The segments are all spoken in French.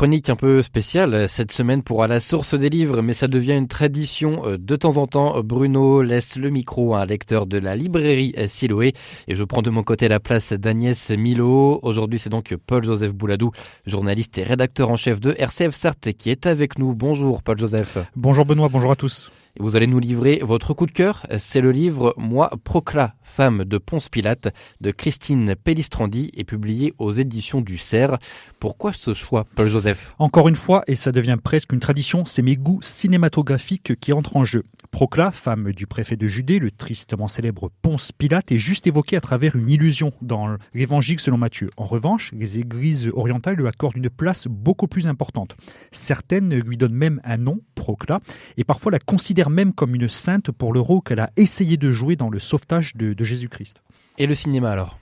Chronique un peu spéciale cette semaine pour à la source des livres, mais ça devient une tradition de temps en temps. Bruno laisse le micro à un lecteur de la librairie Siloé et je prends de mon côté la place d'Agnès Milo. Aujourd'hui, c'est donc Paul-Joseph Bouladou, journaliste et rédacteur en chef de RCF Sarthe, qui est avec nous. Bonjour Paul-Joseph. Bonjour Benoît, bonjour à tous. Et vous allez nous livrer votre coup de cœur. C'est le livre « Moi, Procla, femme de Ponce Pilate » de Christine Pellistrandi et publié aux éditions du Cerf. Pourquoi ce choix, Paul-Joseph ? Encore une fois, et ça devient presque une tradition, c'est mes goûts cinématographiques qui entrent en jeu. Procla, femme du préfet de Judée, le tristement célèbre Ponce Pilate, est juste évoqué à travers une illusion dans l'évangile selon Matthieu. En revanche, les églises orientales lui accordent une place beaucoup plus importante. Certaines lui donnent même un nom, Procla, et parfois la considèrent même comme une sainte pour le rôle qu'elle a essayé de jouer dans le sauvetage de Jésus-Christ. Et le cinéma alors ?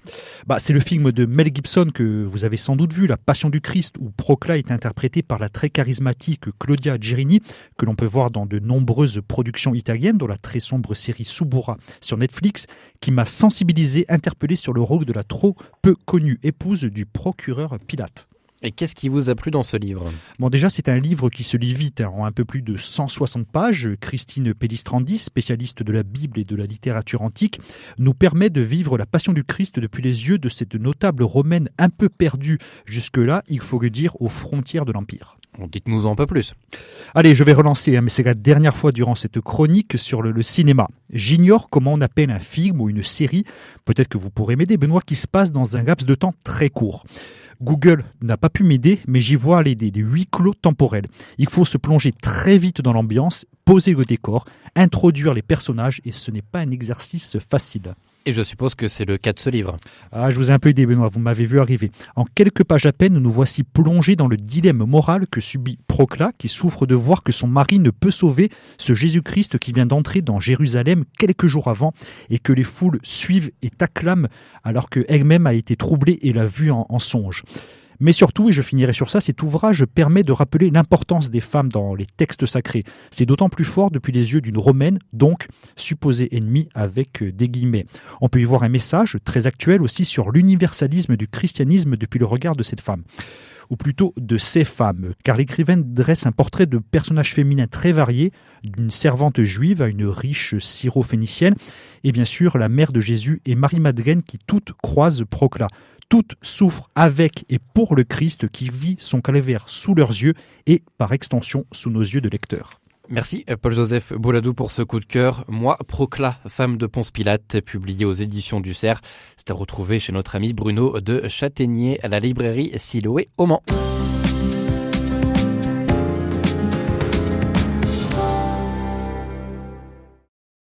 C'est le film de Mel Gibson que vous avez sans doute vu, La Passion du Christ, où Procla est interprétée par la très charismatique Claudia Girini, que l'on peut voir dans de nombreuses productions italiennes, dont la très sombre série Suburra sur Netflix, qui m'a sensibilisé, interpellé sur le rôle de la trop peu connue épouse du procureur Pilate. Et qu'est-ce qui vous a plu dans ce livre ? Déjà, c'est un livre qui se lit vite, en un peu plus de 160 pages. Christine Pellistrandi, spécialiste de la Bible et de la littérature antique, nous permet de vivre la Passion du Christ depuis les yeux de cette notable romaine un peu perdue jusque-là, il faut le dire, aux frontières de l'Empire. Dites-nous un peu plus. Allez, je vais relancer, mais c'est la dernière fois durant cette chronique sur le cinéma. J'ignore comment on appelle un film ou une série, peut-être que vous pourrez m'aider Benoît, qui se passe dans un laps de temps très court. Google n'a pas pu m'aider, mais j'y vois des huis clos temporels. Il faut se plonger très vite dans l'ambiance, poser le décor, introduire les personnages, et ce n'est pas un exercice facile. Et je suppose que c'est le cas de ce livre. Je vous ai un peu aidé Benoît, vous m'avez vu arriver. En quelques pages à peine, nous voici plongés dans le dilemme moral que subit Procla, qui souffre de voir que son mari ne peut sauver ce Jésus-Christ qui vient d'entrer dans Jérusalem quelques jours avant et que les foules suivent et acclament alors qu'elle-même a été troublée et l'a vu en songe. Mais surtout, et je finirai sur ça, cet ouvrage permet de rappeler l'importance des femmes dans les textes sacrés. C'est d'autant plus fort depuis les yeux d'une Romaine, donc supposée ennemie avec des guillemets. On peut y voir un message très actuel aussi sur l'universalisme du christianisme depuis le regard de cette femme. Ou plutôt de ces femmes, car l'écrivaine dresse un portrait de personnages féminins très variés, d'une servante juive à une riche syro-phénicienne, et bien sûr la mère de Jésus et Marie-Madeleine qui toutes croisent Procla. Toutes souffrent avec et pour le Christ qui vit son calvaire sous leurs yeux et, par extension, sous nos yeux de lecteurs. Merci Paul-Joseph Bouladou pour ce coup de cœur. Moi, Procla, femme de Ponce Pilate, publié aux éditions du Cerf. C'est à retrouver chez notre ami Bruno de Châtaignier à la librairie Siloé au Mans.